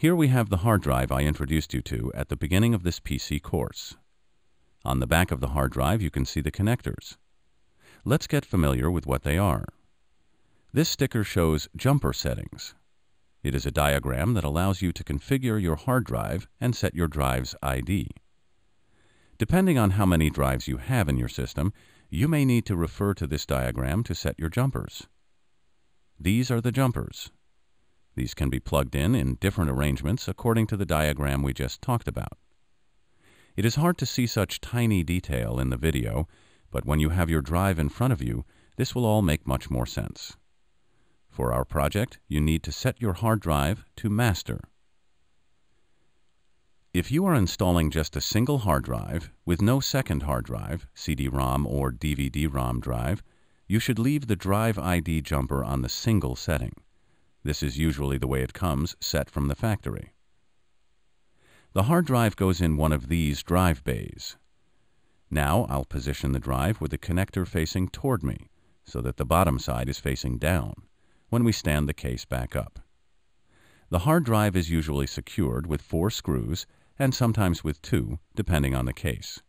Here we have the hard drive I introduced you to at the beginning of this PC course. On the back of the hard drive you can see the connectors. Let's get familiar with what they are. This sticker shows jumper settings. It is a diagram that allows you to configure your hard drive and set your drive's ID. Depending on how many drives you have in your system, you may need to refer to this diagram to set your jumpers. These are the jumpers. These can be plugged in different arrangements according to the diagram we just talked about. It is hard to see such tiny detail in the video, but when you have your drive in front of you, this will all make much more sense. For our project, you need to set your hard drive to master. If you are installing just a single hard drive with no second hard drive, CD-ROM or DVD-ROM drive, you should leave the drive ID jumper on the single setting. This is usually the way it comes set from the factory. The hard drive goes in one of these drive bays. Now I'll position the drive with the connector facing toward me so that the bottom side is facing down when we stand the case back up. The hard drive is usually secured with 4 screws and sometimes with 2, depending on the case.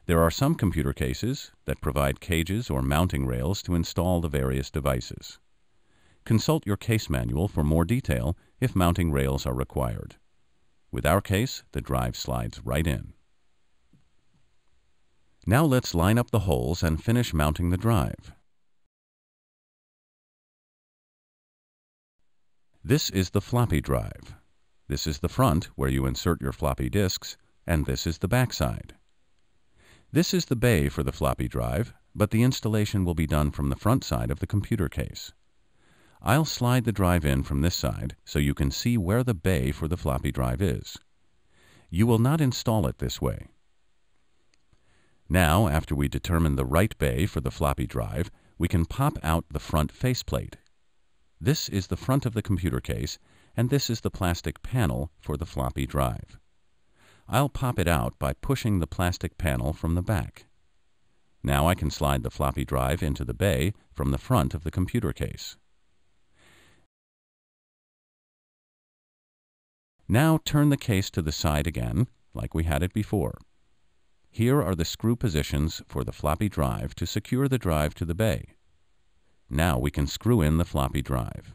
There are some computer cases that provide cages or mounting rails to install the various devices. Consult your case manual for more detail if mounting rails are required. With our case, the drive slides right in. Now let's line up the holes and finish mounting the drive. This is the floppy drive. This is the front where you insert your floppy disks, and this is the back side. This is the bay for the floppy drive, but the installation will be done from the front side of the computer case. I'll slide the drive in from this side so you can see where the bay for the floppy drive is. You will not install it this way. Now, after we determine the right bay for the floppy drive, we can pop out the front faceplate. This is the front of the computer case, and this is the plastic panel for the floppy drive. I'll pop it out by pushing the plastic panel from the back. Now I can slide the floppy drive into the bay from the front of the computer case. Now turn the case to the side again, like we had it before. Here are the screw positions for the floppy drive to secure the drive to the bay. Now we can screw in the floppy drive.